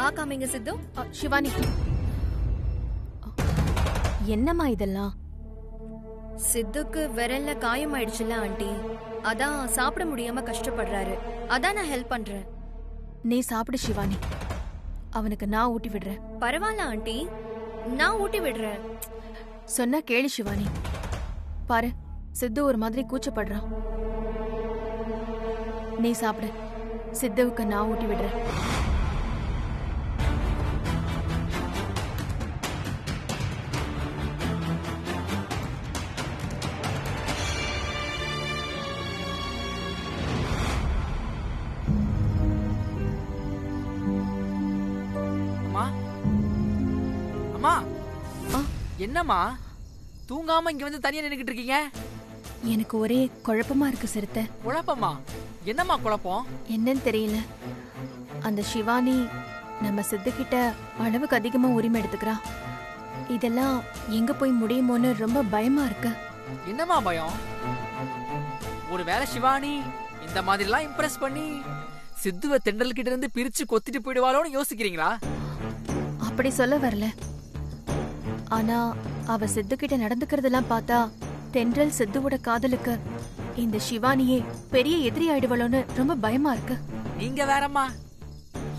பாக்காமீங்க சித்து. சிவானி, என்னம்மா இதெல்லாம்? சித்துக்கு விரல்ல காயம் ஆயிடுச்சுல ஆண்டி, அதான் சாப்பிட முடியாம கஷ்டப்படுறாரு. அதான் நான் ஹெல்ப் பண்றேன். நீ சாப்பிடு சிவானி, அவனுக்கு நான் ஊட்டி விடுறேன். பரவாயில்ல ஆண்டி, நான் ஊட்டி விடுறேன். சொன்னா கேளு சிவானி. பாரு, சித்து ஒரு மாதிரி கூச்சப்படுறான். நீ சாப்பிடு, சித்துவுக்கு நான் ஊட்டி விடுறேன். அம்மா, என்னம்மா தூங்காம இங்க வந்து தனியா நின்னுகிட்டு இருக்கீங்க? எனக்கு ஒரே குழப்பமா இருக்கு சிறுத்தை. குழப்பமா? என்னம்மா குழப்பம்? என்னன்னு தெரியல. அந்த சிவானி நம்ம சித்து கிட்ட அளவுக்கு அதிகமா உரிமை எடுத்துக்கிறா. இதெல்லாம் எங்க போய் முடியுமோன்னு ரொம்ப பயமா இருக்கு. என்னம்மா பயம்? ஒருவேளை சிவானி இந்த மாதிரி எல்லாம் இம்ப்ரெஸ் பண்ணி சித்துவ தெண்டல் கிட்ட இருந்து பிரிச்சு கொத்திட்டு போயிடுவாளோன்னு யோசிக்கிறீங்களா? அப்படி சொல்ல வரல. ஆனா அவ சித்து கிட்ட நடந்துக்கிறதெல்லாம் பார்த்தா தென்றல் சித்துவோட காதலுக்கு இந்த சிவானியே பெரிய எதிரி ஆயிடுவளோன்னு ரொம்ப பயமா இருக்கு. நீங்க வேறம்மா,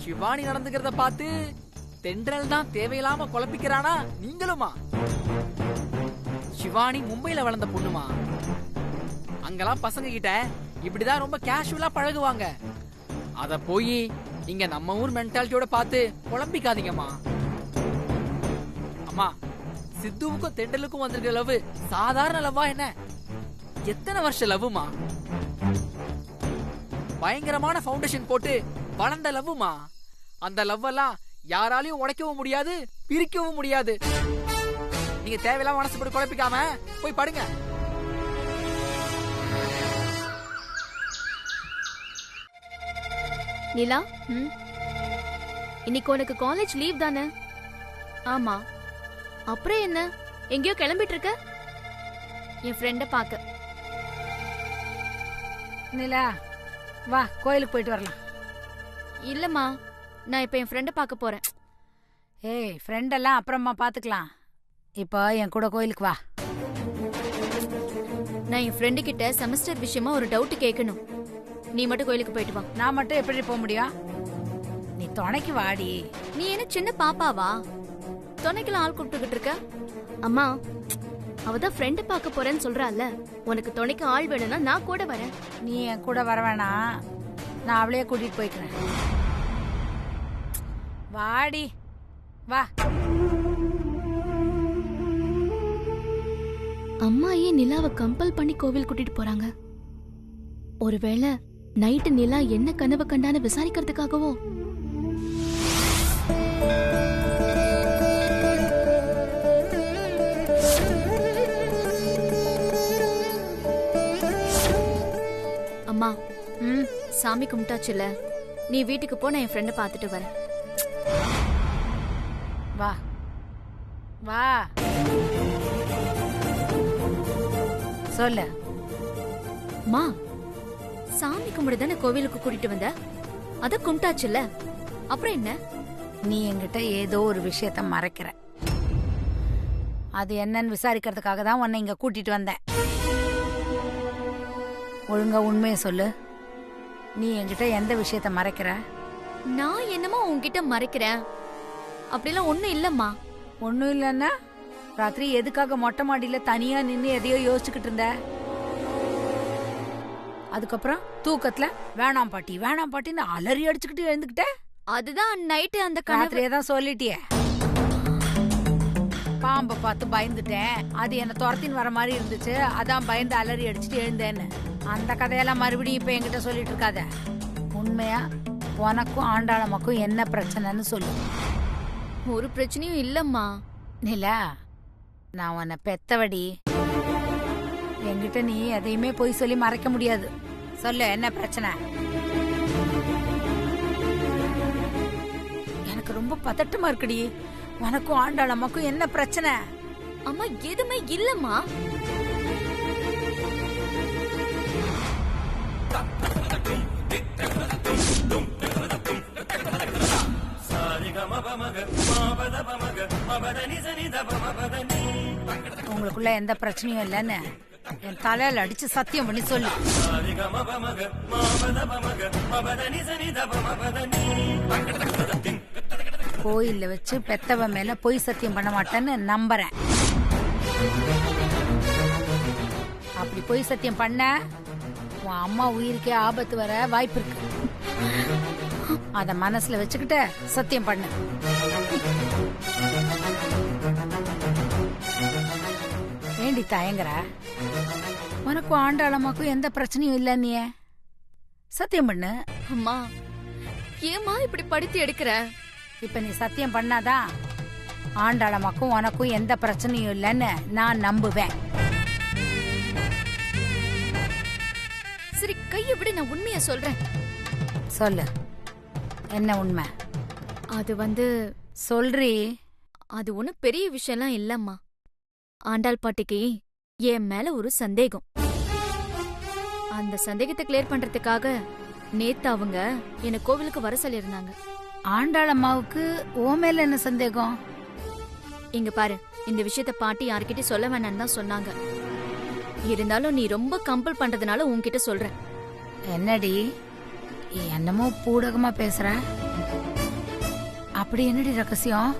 சிவானி நடந்துக்கிறத பார்த்து தென்றல் தான் தேவையில்லாம குழப்பிக்கிறானா? நீங்களுமா? சிவானி மும்பைல வளர்ந்த பொண்ணுமா, அங்கெல்லாம் பசங்க கிட்ட இப்படிதான் ரொம்ப கேஷுவலா பழகுவாங்க. அத போய் நீங்க நம்ம ஊர் மென்டாலிட்டியோட பார்த்து குழம்பிக்காதீங்கம்மா. அம்மா, சித்துவுக்கும் தெண்டலுக்கும் வந்திருக்கிற லவ் சாதாரண லவ்வா என்ன? எத்தனை வருஷம் லவ்மா? பயங்கரமான ஃபவுண்டேஷன் போட்டு வளர்ந்த லவ்மா. அந்த லவ் எல்லாம் யாராலையும் உடைக்கவும் முடியாது, பிரிக்கவும் முடியாது. நீங்க தேவையில்லாம மனசு போட்டு குழப்பிக்காம போய் படுங்க. நிலா, இன்னைக்கு உனக்கு காலேஜ் லீவ் தானே? ஆமா. அப்புறம் என்ன, எங்கேயோ கிளம்பிட்டு இருக்க? என் ஃப்ரெண்ட பாக்க. நிலா, வா கோயிலுக்கு போயிட்டு வரலாம். இல்லம்மா, நான் இப்ப என் ஃப்ரெண்ட பாக்க போறேன். ஏய், ஃப்ரெண்டெல்லாம் அப்புறமா பாத்துக்கலாம். இப்போ என் கூட கோயிலுக்கு வா. நான் என் ஃப்ரெண்டு கிட்ட செமஸ்டர் விஷயமா ஒரு டவுட் கேட்கணும். நீ மட்டும் கோயிலுக்கு போயிட்டு வா. நான் மட்டும் எப்படி போக முடியும்? நீ துணைக்கு வாடி. நீ என்ன சின்ன பாப்பாவா? துணைக்கெல்லாம் ஆள் கூப்பிட்டுக்கிட்டு இருக்க? அம்மா, அவதான் ஃப்ரெண்டு பார்க்க போறேன்னு சொல்றாள்ல, உனக்கு துணைக்கு ஆள் வேணும்னா நான் கூட வரேன். நீ என் கூட வர வேணாம், நான் அவளையே கூட்டிட்டு போய்க்கிறேன். வாடி, வா. அம்மா ஏன் நிலாவை கம்பல் பண்ணி கோவில் கூட்டிட்டு போறாங்க? ஒருவேளை நைட்டு நிலா என்ன கனவு கண்டான்னு விசாரிக்கிறதுக்காகவோ? அம்மா, சாமி கும்பிட்டாச்சுல, நீ வீட்டுக்கு போ, நான் என் ஃப்ரெண்ட பாத்துட்டு வரேன். வா வா, சொல்லு. மா, சாமி கும்பிட தானே கோவிலுக்கு கூட்டிட்டு வந்த, அத கும்பிட்டாச்சுல, அப்புறம் என்ன? நீ என்கிட்ட ஏதோ ஒரு விஷயத்த மறைக்கிற. அது என்னன்னு விசாரிக்கிறதுக்காக தான் உன்னை இங்க கூட்டிட்டு வந்தேன். ஒழுங்கா உண்மையை சொல்லு. நீ என்கிட்ட எந்த விஷயத்த மறைக்கிற? நான் என்னமோ உன்கிட்ட மறைக்கிறேன் அப்படிலாம் ஒண்ணும் இல்லம்மா. ஒன்னும் இல்லன்னா ராத்திரி எதுக்காக மொட்டை மாடியில தனியா நின்னு எதையோ யோசிச்சுக்கிட்டு இருந்த? அதுக்கப்புறம் தூக்கத்துல வேணாம் பாட்டி வேணாம் பாட்டின்னு அலறி அடிச்சுக்கிட்டு எழுந்துக்கிட்ட. அதுதான் நைட்டு அந்த ராத்திரியே தான் சொல்லிட்டியே. பாம்பை பார்த்து பயந்துட்டேன், அது என்ன துரத்தின்னு வர மாதிரி இருந்துச்சு, அதான் பயந்து அலறி அடிச்சுட்டு எழுந்தேன்னு. அந்த கதையெல்லாம் மறுபடியும் இப்ப என்கிட்ட சொல்லிட்டு இருக்காத. உண்மையா உனக்கும் ஆண்டாளம்மாக்கும் என்ன பிரச்சனைன்னு சொல்லு. ஒரு பிரச்சனையும் இல்லம்மா. நிலா, நான் உன்னை பெத்தவடி. என்கிட்ட நீ எதையுமே போய் சொல்லி மறைக்க முடியாது. சொல்லு, என்ன பிரச்சனை? எனக்கு ரொம்ப பதட்டமா இருக்குடி. உனக்கும் ஆண்டாளம்மாக்கும் என்ன பிரச்சனை? அம்மா, எதுவுமே இல்லம்மா. சாரிக உங்களுக்குள்ள எந்த பிரச்சனையும் இல்லைன்னு என் தலையில அடிச்சு சத்தியம் பண்ணி சொல்லு. கோயில்ல வச்சு பெத்தவ மேல பொய் சத்தியம் பண்ண மாட்டேன்னு நம்புறேன். அப்படி பொய் சத்தியம் பண்ண உன் அம்மா உயிருக்கே ஆபத்து வர வாய்ப்பு இருக்கு. அத மனசுல வச்சுக்கிட்டு சத்தியம் பண்ணு. ஏண்டி தயங்குற? உனக்கும் ஆண்டாளம்மாக்கும் எந்த பிரச்சனையும் இல்ல, நீ சத்தியம் பண்ணு. அம்மா ஏமா இப்படி படுத்தி எடுக்கிற? இப்ப நீ சத்தியம் பண்ணாதான் ஆண்டாளம்மாக்கும் உனக்கும் எந்த பிரச்சனையும் இல்லைன்னு நான் நம்புவேன். சரி கையை விட, நான் உண்மையை சொல்றேன். சொல்லு, என்ன உண்மை? அது சொல்றி. அது ஒண்ணும் பெரிய விஷயம்லாம் இல்லம்மா. ஆண்டாள் பாட்டிக்கு என் மேல ஒரு சந்தேகம். அந்த சந்தேகத்தை கிளியர் பண்றதுக்காக நேத்து அவங்க என்ன கோவிலுக்கு வர சொல்லியிருந்தாங்க. ஆண்டாளம்மாவுக்கு ஓ மேல என்ன சந்தேகம்? இங்க பாரு, இந்த விஷயத்த பாட்டி யார்கிட்டயும் சொல்ல வேணாம்னு தான் சொன்னாங்க. இருந்தாலும் நீ ரொம்ப கம்பல் பண்றதுனால உன்கிட்ட சொல்றேன். என்னடி என்னமோ பூடகமா பேசுற? அப்படி என்னடி ரகசியம்?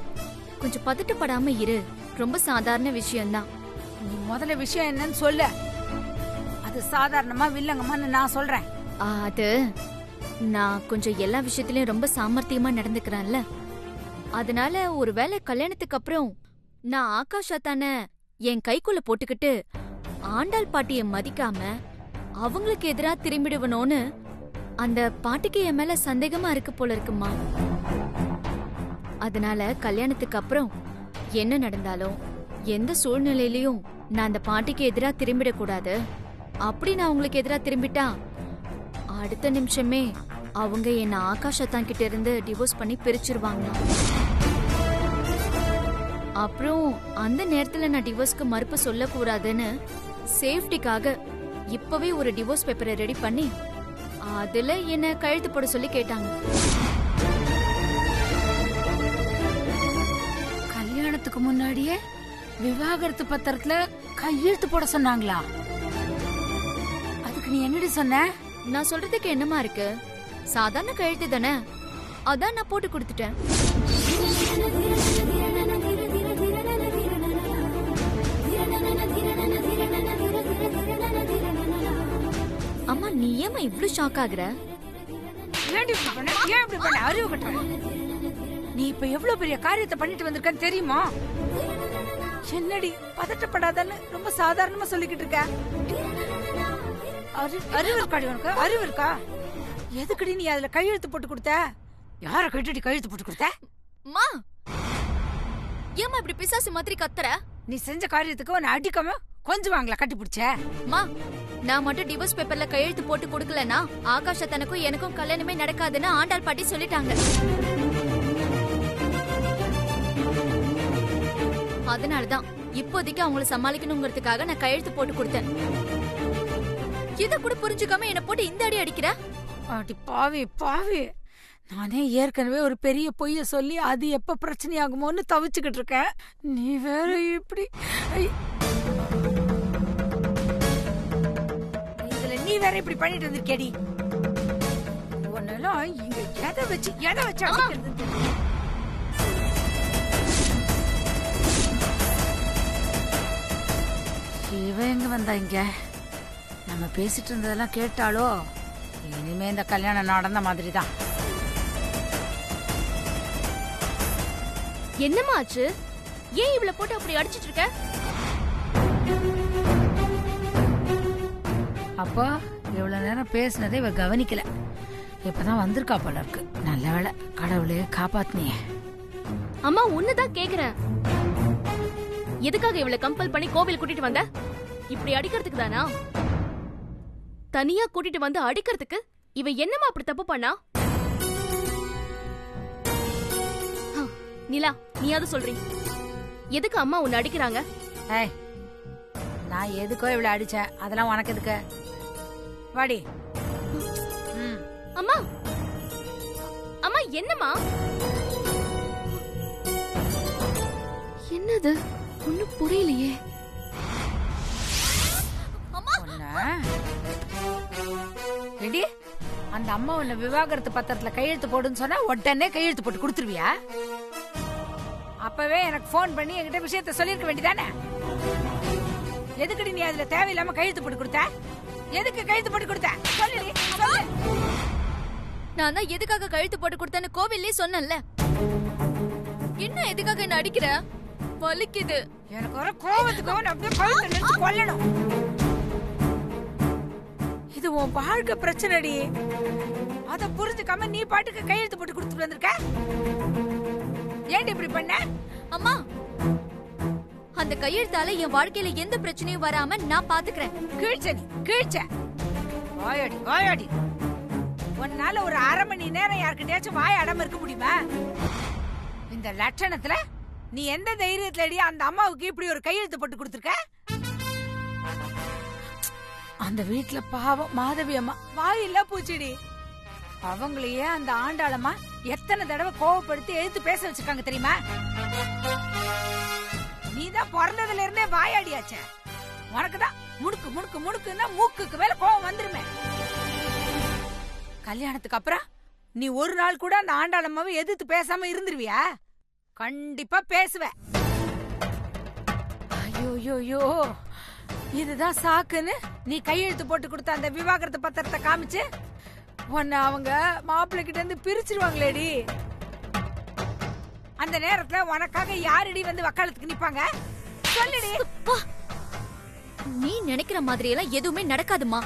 கொஞ்சம் பதட்டப்படாம இரு. ரொம்ப சாதாரண விஷயம்தான். நீ முதல்ல விஷயம் என்னன்னு சொல்லு. அது சாதாரணமா வில்லங்கமான்னு நான் சொல்றேன். அது நான் கொஞ்சம் எல்லா விஷயத்திலயும் ரொம்ப சாமர்த்தியமா நடந்துக்கிறேன்ல. அதனால ஒருவேளை கல்யாணத்துக்கு அப்புறம் நான் ஆகாஷா தானே என் கைக்குள்ள போட்டுக்கிட்டு ஆண்டாள் பாட்டிய மதிக்காம அவங்களுக்கு எதிரா திரும்பிடுவனோன்னு அந்த பாட்டிக்கு என் மேல சந்தேகமா இருக்கு போல இருக்குமா. அதனால கல்யாணத்துக்கு அப்புறம் என்ன நடந்தாலும் எந்த சூழ்நிலையிலயும் நான் அந்த பாட்டிக்கு எதிரா திரும்பிடக்கூடாது. அப்படி நான் உங்களுக்கு எதிரா திரும்பிட்டா அடுத்த நிமிஷமே அவங்க என்ன ஆகாஷத்தான் கிட்ட இருந்து டிவோர்ஸ் பண்ணி பிரிச்சிருவாங்க. அப்புறம் அந்த நேரத்துல நான் டிவோர்ஸ்க்கு மறுப்பு சொல்லக்கூடாதுன்னு சேஃப்டிக்காக இப்பவே ஒரு டிவோர்ஸ் பேப்பரை ரெடி பண்ணி அதுல என்ன கையெழுத்து போட சொல்லி கேட்டாங்க. கல்யாணத்துக்கு முன்னாடியே விவாகரத்து பத்திரத்துல கையெழுத்து போட சொன்னாங்களா? அதுக்கு நீ என்னடி சொன்ன? நான் சொல்றதுக்கு என்னமா இருக்கு? சாதாரண கையெழுத்து தானே, அதான் நான் போட்டு கொடுத்துட்டேன். அம்மா நீ ஏமா இவ்ளோ ஷாக் ஆகுற? அறிவு கட்ட. நீ இப்ப எவ்வளவு பெரிய காரியத்தை பண்ணிட்டு வந்திருக்கன்னு தெரியுமா? என்னடி பதட்டப்படாதன்னு ரொம்ப சாதாரணமா சொல்லிக்கிட்டு இருக்க? அறிவு இருக்காடி உனக்கு? அறிவு இருக்கா? எதுக்குடி நீ அதுல கையெழுத்து போட்டு கொடுத்த? யார கட்டிட்டு கையெழுத்து போட்டு கொடுத்த? மா ஏமா இப்படி பிசாசு மாதிரி கத்துற? நீ செஞ்ச காரியத்துக்கு உன்னை அடிக்காம கொஞ்சம் வாங்கல கட்டி பிடிச்ச. மா நான் மட்டும் டிவோர்ஸ் பேப்பர்ல கையெழுத்து போட்டு கொடுக்கலனா ஆகாஷ தனக்கும் எனக்கும் கல்யாணமே நடக்காதுன்னு ஆண்டாள் பாட்டி சொல்லிட்டாங்க. அதனாலதான் இப்போதைக்கு அவங்கள சமாளிக்கணுங்கிறதுக்காக நான் கையெழுத்து போட்டு கொடுத்தேன். இத கூட புரிஞ்சுக்காம என்ன போட்டு இந்த அடி அடிக்கிற? அடி பாவி பாவி. நானே ஏற்கனவே ஒரு பெரிய பொய்ய சொல்லி அது எப்ப பிரச்சனை ஆகுமோன்னு தவிச்சுக்கிட்டு இருக்கேன். நீ வேற இப்படி இதுல நீ வேற இப்படி பண்ணிட்டு வந்திருக்கேடி. உன்னெல்லாம் இங்க எதை வச்சு அடிக்கிறது? இவ எங்க வந்தா இங்க? நம்ம பேசிட்டு இருந்ததெல்லாம் கேட்டாலோ? இனிமே இந்த கல்யாணம் நடந்த மாதிரி தான். என்னமா ஆச்சு? ஏன் இவள போட்டு அப்படி அடிச்சிட்டு இருக்க? அப்போ இவ்வளவு நேரம் பேசினதை இவ கவனிக்கல. இப்பதான் வந்திருக்கா போல இருக்கு. நல்ல வேளை, கடவுளே காப்பாத்தினியே. அம்மா உன்னதான் கேக்குறேன், எதுக்காக இவளை கம்பல் பண்ணி கோவில் கூட்டிட்டு வந்த? இப்படி அடிக்கிறதுக்கு தானா? தனியா கூட்டிட்டு வந்து அடிக்கிறதுக்கு இவ என்னமா அப்படி தப்பு பண்ணா? நிலா நீயாவது சொல்றீ, எதுக்கு அம்மா உன்னை அடிக்கிறாங்க? ஏய், நான் எதுக்கோ இவளை அடிச்சேன், அதெல்லாம் உனக்கு எதுக்கு? வாடி. அம்மா அம்மா என்னம்மா? என்னது ஒண்ணும் புரியலையே. ரெடி? அந்த அம்மா உன்னை விவாகரத்து பத்திரத்துல கையெழுத்து போடுன்னு சொன்னா உடனே கையெழுத்து போட்டு கொடுத்துருவியா? அப்பவே எனக்கு போன் பண்ணி என்கிட்ட விஷயத்த சொல்லிருக்க வேண்டியதானே? எதுக்குடி நீ அதுல தேவையில்லாம கையெழுத்து போட்டு கொடுத்த? எதுக்கு கையெழுத்து போட்டு கொடுத்த? சொல்லுடி, சொல்லு. நான் தான் எதுக்காக கழுத்து போட்டு கொடுத்தேன்னு கோவில்லே சொன்னேன்ல. என்ன எதுக்காக என்ன அடிக்கிற? வலிக்குது. எனக்கு வர கோவத்துக்கு அவன் அப்படியே கழுத்தை நெரிச்சு கொல்லணும். இது உன் வாழ்க்கை பிரச்சனைடி. அத புரிஞ்சுக்காம நீ பாட்டுக்கு கையெழுத்து போட்டு கொடுத்துட்டு வந்திருக்க. ஏன்டி இப்படி பண்ண? அம்மா, அந்த கையெழுத்தால என் வாழ்க்கையில எந்த பிரச்சனையும் வராம நான் பாத்துக்கிறேன். கீழ்ச்ச நீ, கீழ்ச்ச. வாயாடி, வாயாடி. உன்னால ஒரு அரை மணி நேரம் யாருக்கிட்டயாச்சும் வாய அடம இருக்க முடியுமா? இந்த லட்சணத்துல நீ எந்த தைரியத்துல அந்த அம்மாவுக்கு இப்படி ஒரு கையெழுத்து போட்டு கொடுத்துருக்க? அந்த வீட்டுல பாவம் மாதவி அம்மா வாயில்ல பூச்சிடி. அவங்களையே அந்த ஆண்டாளம்மா எத்தனை தடவை கோவப்படுத்தி எழுத்து பேச வச்சிருக்காங்க தெரியுமா? நீதான் பிறந்ததுல இருந்தே வாயாடியாச்சே. உனக்குதான் முடுக்கு முடுக்கு முடுக்குன்னா மூக்குக்கு மேல கோவம் வந்துருமே. கல்யாணத்துக்கு அப்புறம் நீ ஒரு நாள் கூட அந்த ஆண்டாளம்மாவை எதிர்த்து பேசாம இருந்துருவியா? கண்டிப்பா பேசுவ. ஐயோ, இதுதான் சாக்குன்னு நீ கையெழுத்து போட்டு கொடுத்த அந்த விவாகரத்து பத்திரத்தை காமிச்சு உன்னை அவங்க மாப்பிள்ளை கிட்ட இருந்து பிரிச்சிருவாங்களேடி. அந்த நேரத்துல உனக்காக யாரடி வந்து வக்காலத்துக்கு நிப்பாங்க? சொல்லுடி. நீ நினைக்கிற மாதிரி எல்லாம் எதுவுமே நடக்காதுமா.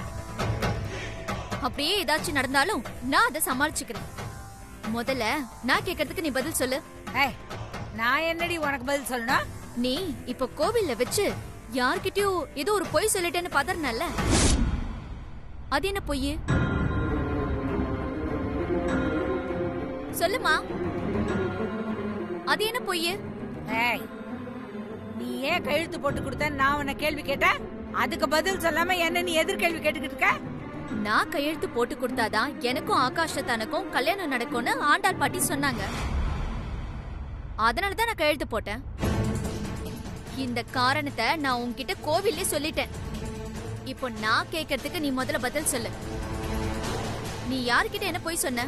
அப்படியே ஏதாச்சும் நடந்தாலும் நான் அதை சமாளிச்சுக்கிறேன். முதல்ல நான் கேக்குறதுக்கு நீ பதில் சொல்லு. நான் என்னடி உனக்கு பதில் சொல்லணும்? நீ இப்ப கோவில்ல வச்சு யார்கிட்டயும் ஏதோ ஒரு பொய் சொல்லிட்டேன்னு பதறனல்ல, அது என்ன பொய்? சொல்லுமா, அது என்ன பொய்? நீ ஏன் கையெழுத்து போட்டு கொடுத்த நான் உன்னை கேள்வி கேட்டேன். அதுக்கு பதில் சொல்லாம என்ன நீ எதிர்கேள்வி கேட்டுக்கிட்டு இருக்க? நான் கையெழுத்து போட்டு கொடுத்தாதான் எனக்கும் ஆகாஷத்தானுக்கும் கல்யாணம் நடக்கும்னு ஆண்டாள் பாட்டி சொன்னாங்க. அதனாலதான் நான் கையெழுத்து போட்டேன். இந்த காரணத்தை நான் உன்கிட்ட கோவில்லே சொல்லிட்டேன். இப்போ நான் கேட்கறதுக்கு நீ முதல்ல பதில் சொல்லு. நீ யார்கிட்ட என்ன போய் சொன்ன?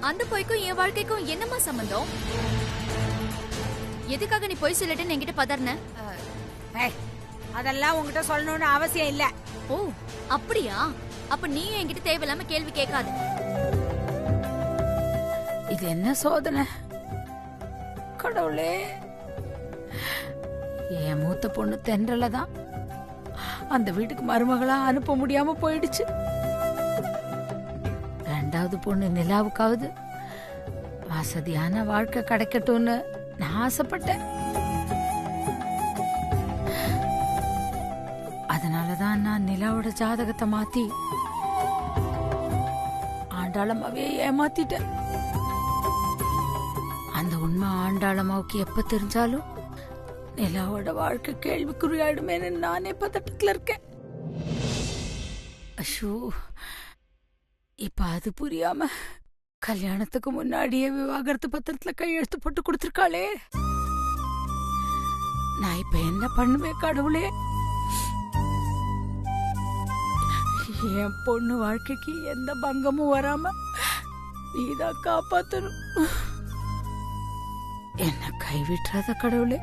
அந்த பொய்க்கும் என் வாழ்க்கைக்கும் என்னமா சம்பந்தம்? எதுக்காக நீ பொய் சொல்லிட்டேன்னு என்கிட்ட பதறன? அதெல்லாம் உன்கிட்ட சொல்லணும்னு அவசியம் இல்ல. ஓ அப்படியா? அப்ப நீயும் என்கிட்ட தேவையில்லாம கேள்வி கேட்காத. இது என்ன சோதனை கடவுளே. என் மூத்த பொண்ணு தென்றல தான் அந்த வீட்டுக்கு மருமகளா அனுப்ப முடியாம போயிடுச்சு. ரெண்டாவது பொண்ணு நிலாவுக்காவது வசதியான வாழ்க்கை கிடைக்கட்டும்னு நான் ஆசைப்பட்டேன். அதனாலதான் நான் நிலாவோட ஜாதகத்தை மாத்தி ஆண்டாளம்மாவே ஏமாத்திட்டேன். அந்த உண்மை ஆண்டாளம்மாவுக்கு எப்ப தெரிஞ்சாலும் நிலாவோட வாழ்க்கை கேள்விக்குறியாயிடுமேன்னு நானே பதட்டத்துல இருக்கேன். அஷோ, இப்ப அது புரியாம கல்யாணத்துக்கு முன்னாடியே விவாகரத்து பத்திரத்துல கையெழுத்து போட்டு கொடுத்திருக்காளே. நான் இப்ப என்ன பண்ணுவேன் கடவுளே? என் பொண்ணு வாழ்க்கைக்கு எந்த பங்கமும் வராம நீதான் காப்பாத்தணும். என்ன கைவிட்டுறாத கடவுளே.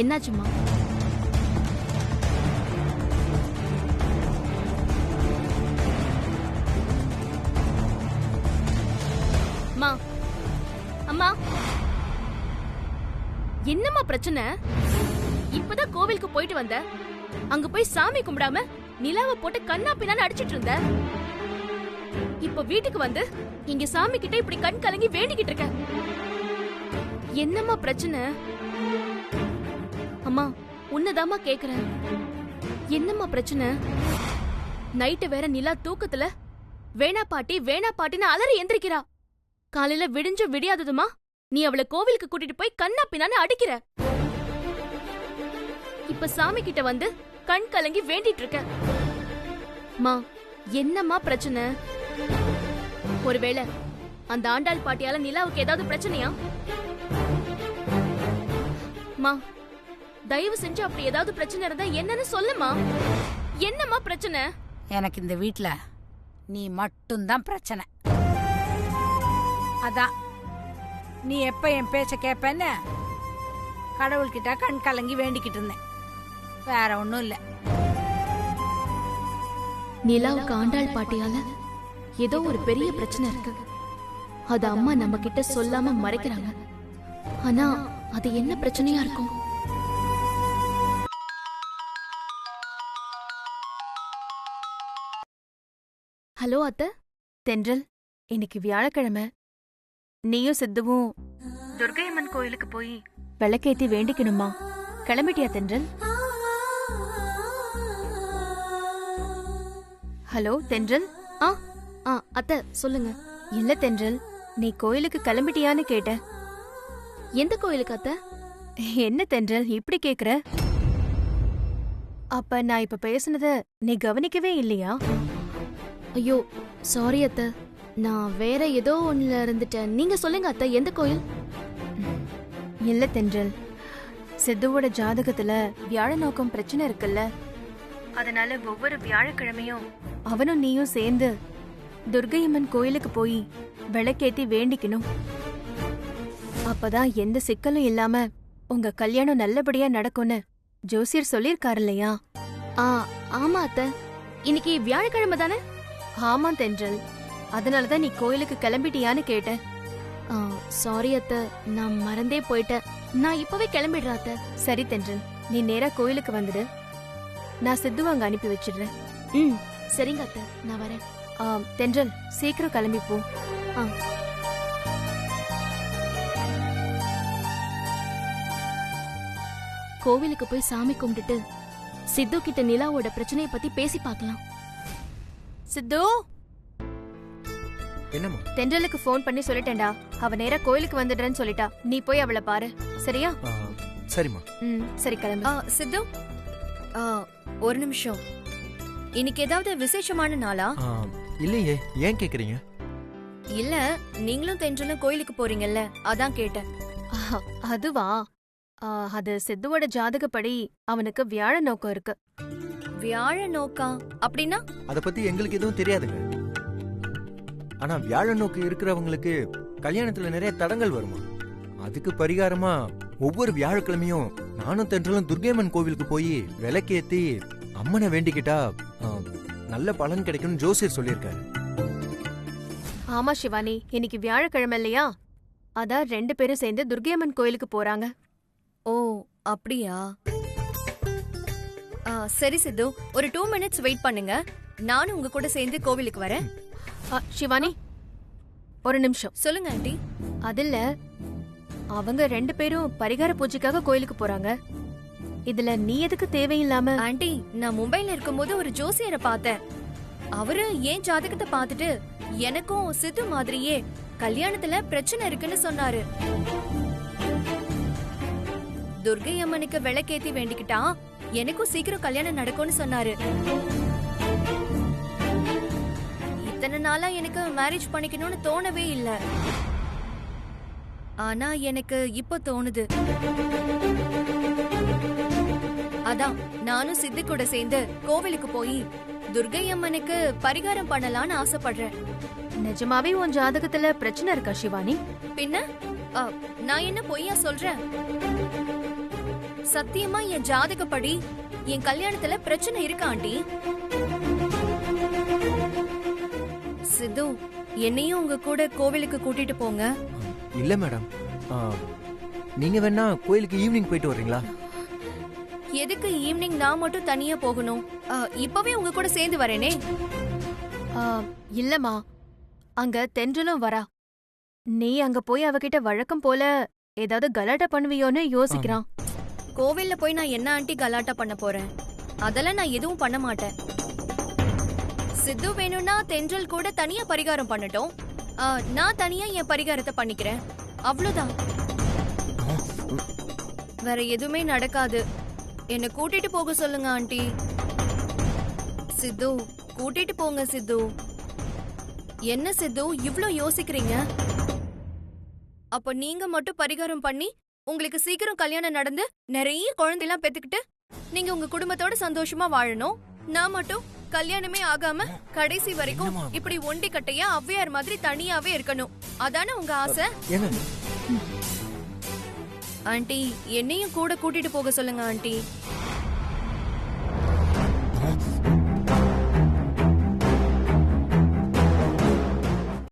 என்னாச்சுமா? அம்மா, அம்மா, என்னம்மா பிரச்சனை? இப்பதான் கோவிலுக்கு போயிட்டு வந்த. அங்க போய் சாமி கும்பிடாம நிலாவை போட்டு கண்ணா பின்னான்னு அடிச்சிட்டு இருந்த. இப்ப வீட்டுக்கு வந்து இங்க சாமி கிட்ட இப்படி கண் கலங்கி வேண்டிக்கிட்டு இருக்க. என்னம்மா பிரச்சனை? அம்மா, உன்னதாமா கேக்குறேன். என்னம்மா பிரச்சனை? நைட்டு வேற நிலா தூக்கத்துல வேணா பாட்டி வேணா பாட்டின்னு அலறி எந்திரிக்கிறா. காலையில விடிஞ்சு விடியாததுமா நீ அவளை கோவிலுக்கு கூட்டிட்டு போய் கண்ணா பின்னான்னு அடிக்கிற. இப்ப சாமி கிட்ட வந்து கண் கலங்கி வேண்டிட்டு இருக்க. மா என்னம்மா பிரச்சனை? ஒருவேளை அந்த ஆண்டாள் பாட்டியால நிலாவுக்கு ஏதாவது பிரச்சனையா? மா தயவு செஞ்சு அப்படி ஏதாவது பிரச்சனை இருந்தா என்னன்னு சொல்லுமா. என்னம்மா பிரச்சனை? எனக்கு இந்த வீட்ல நீ மட்டும்தான் பிரச்சனை. அதான் நீ எப்ப என் பேச்ச கேப்பேன்னு கடவுள்கிட்ட கண் கலங்கி வேண்டிக்கிட்டு இருந்தேன். வேற ஒண்ணும் இல்ல. நிலாவுக்கு ஆண்டாள் பாட்டியால ஏதோ ஒரு பெரிய பிரச்சனை இருக்கு. அது அம்மா நம்ம கிட்ட சொல்லாம மறைக்கிறாங்க. ஆனா அது என்ன பிரச்சனையா இருக்கும்? ஹலோ அத்தை. தென்றல், இன்னைக்கு வியாழக்கிழமை. நீயும் சித்துவும் துர்க்கையம்மன் கோயிலுக்கு போய் விளக்கேத்தி வேண்டிக்கணுமா? கிளம்பிட்டியா தென்றல்? ஹலோ தென்றல். ஆ ஆ அத்தை சொல்லுங்க. இல்ல தென்றல், நீ கோயிலுக்கு கிளம்பிட்டியான்னு கேட்ட. எந்த கோயிலுக்கு அத்தை? என்ன தென்றல் இப்படி கேக்குற? அப்ப நான் இப்ப பேசுனத நீ கவனிக்கவே இல்லையா? ஐயோ சாரி அத்தை, நான் வேற ஏதோ ஒண்ணுல இருந்துட்டேன். நீங்க சொல்லுங்க அத்தை, எந்த கோயில்? இல்ல தென்றல், சித்துவோட ஜாதகத்துல வியாழ நோக்கம் பிரச்சனை இருக்குல்ல. அதனால ஒவ்வொரு வியாழக்கிழமையும் அவனும் நீயும் சேர்ந்து துர்க்கையம்மன் கோயிலுக்கு போய் விளக்கேத்தி வேண்டிக்கணும். அப்பதான் எந்த சிக்கலும் இல்லாம உங்க கல்யாணம் நல்லபடியா நடக்கும்னு ஜோசியர் சொல்லிருக்காரு இல்லையா? ஆ ஆமா அத்தை, இன்னைக்கு வியாழக்கிழமை தானே? ஆமா தென்றல், அதனாலதான் நீ கோயிலுக்கு கிளம்பிட்டியான்னு கேட்ட. சாரி அத்தை, நான் மறந்தே போயிட்டேன். நான் இப்பவே கிளம்பிடுறேன் அத்தை. சரி தென்றல், நீ நேரா கோயிலுக்கு வந்துடு. நான் சித்துவ அங்க அனுப்பி வச்சிடுறேன். ம் சரிங்க அத்தை, நான் வரேன். தென்றல் சீக்கிரம் கிளம்பி போ. கோவிலுக்கு போய் சாமி கும்பிட்டுட்டு சித்து கிட்ட நிலாவோட பிரச்சனைய பத்தி பேசி பார்க்கலாம். சித்து, என்னம்மா? தென்றலுக்கு ஃபோன் பண்ணி சொல்லிட்டேன்டா. அவ நேரா கோயிலுக்கு வந்துடுறேன்னு சொல்லிட்டா. நீ போய் அவளை பாரு, சரியா? சரிம்மா. சரி கிளம்பு. சித்து, ஒரு நிமிஷம். இன்னைக்கு ஏதாவது விசேஷமான நாளா? இல்லையே, ஏன் கேக்குறீங்க? இல்ல, நீங்களும் தென்றலும் கோயிலுக்கு போறீங்கல்ல, அதான் கேட்டேன். அதுவா? அது சித்துவோட ஜாதகப்படி அவனுக்கு வியாழ நோக்கம் இருக்கு. வியாழ நோக்கம் அப்படின்னா? அத பத்தி எங்களுக்கு எதுவும் தெரியாதுங்க. ஆனா வியாழ நோக்கு இருக்கிறவங்களுக்கு கல்யாணத்துல நிறைய தடங்கள் வருமா. அதுக்கு பரிகாரமா ஒவ்வொரு வியாழக்கிழமையும் நானும் தென்றலும் துர்க்கையம்மன் கோவிலுக்கு போய் விளக்கேத்தி அம்மனை வேண்டிக்கிட்டா நல்ல பலன் கிடைக்கும்னு ஜோசியர் சொல்லியிருக்காரு. ஆமா சிவானி, இன்னைக்கு வியாழக்கிழமை இல்லையா? அதான் 2 பேரும் சேர்ந்து துர்க்கையம்மன் கோயிலுக்கு போறாங்க. ஓ அப்படியா? சரி சித்து, ஒரு 2 மினிட்ஸ் வெயிட் பண்ணுங்க. நானும் உங்க கூட சேர்ந்து கோவிலுக்கு வரேன். சிவானி ஒரு நிமிஷம். சொல்லுங்க ஆண்டி. அதில்ல, அவங்க 2 பேரும் பரிகார பூஜைக்காக கோயிலுக்கு போறாங்க. இதுல நீ எதுக்கு தேவையில்லாம? ஆண்டி, நான் மும்பைல இருக்கும்போது ஒரு ஜோசியரை பார்த்தேன். அவரு ஏன் ஜாதகத்தை பார்த்துட்டு எனக்கும் சித்து மாதிரியே கல்யாணத்துல பிரச்சனை இருக்குன்னு சொன்னாரு. துர்கை அம்மனுக்கு விளக்கேத்தி வேண்டிக்கிட்டா எனக்கும் சீக்கிரம் கல்யாணம் நடக்கும்னு சொன்னாரு. இத்தனை நாளா எனக்கு மேரேஜ் பண்ணிக்கணும்னு தோணவே இல்ல. ஆனா எனக்கு இப்ப தோணுது. அதான் நானும் சித்து கூட சேர்ந்து கோவிலுக்கு போய் துர்கை அம்மனுக்கு பரிகாரம் பண்ணலாம்னு ஆசைப்படுறேன். நிஜமாவே உன் ஜாதகத்துல பிரச்சனை இருக்கா சிவானி? பின்ன நான் என்ன பொய்யா சொல்றேன்? சத்தியமா என் ஜாதகப்படி என் கல்யாணத்துல பிரச்சனை இருக்கா ஆண்டி? சித்து, என்னையும் உங்க கூட கோவிலுக்கு கூட்டிட்டு போங்க. இல்ல மேடம், நீங்க வேணா கோயிலுக்கு ஈவினிங் போயிட்டு வர்றீங்களா? எதுக்கு ஈவினிங் நான் மட்டும் தனியா போகணும்? இப்பவே உங்க கூட சேர்ந்து வரேனே. இல்லம்மா, அங்க தென்றலும் வரா. நீ அங்க போய் அவகிட்ட வழக்கம் போல ஏதாவது கலாட்டா பண்ணுவியோன்னு யோசிக்கிறான். கோவில்ல போய் நான் என்ன ஆண்டி கலாட்டா பண்ண போறேன்? அதெல்லாம் நான் எதுவும் பண்ண மாட்டேன். சித்து வேணும்னா தென்றல் கூட தனியா பரிகாரம் பண்ணட்டும். நான் தனியா என் பரிகாரத்தை பண்ணிக்கிறேன், அவ்வளவுதான். வேற எதுவுமே நடக்காது. என்ன கூட்டிட்டு போக சொல்லுங்க ஆண்டி. சித்து, கூட்டிட்டு போங்க சித்து. என்ன சித்து இவ்ளோ யோசிக்கிறீங்க? அப்ப நீங்க மட்டும் பரிகாரம் பண்ணி உங்களுக்கு சீக்கிரம் கல்யாணம் நடந்து நிறைய குழந்தைலாம் பெத்துக்கிட்டு நீங்க உங்க குடும்பத்தோட சந்தோஷமா வாழணும். நான் மட்டும் கல்யாணமே ஆகாம கடைசி வரைக்கும் இப்படி ஒண்டி கட்டையா ஔவையார் மாதிரி தனியாவே இருக்கணும். அதானே உங்க ஆசை? என்ன ஆண்டி, என்னையும் கூட கூட்டிட்டு போக சொல்லுங்க ஆண்டி.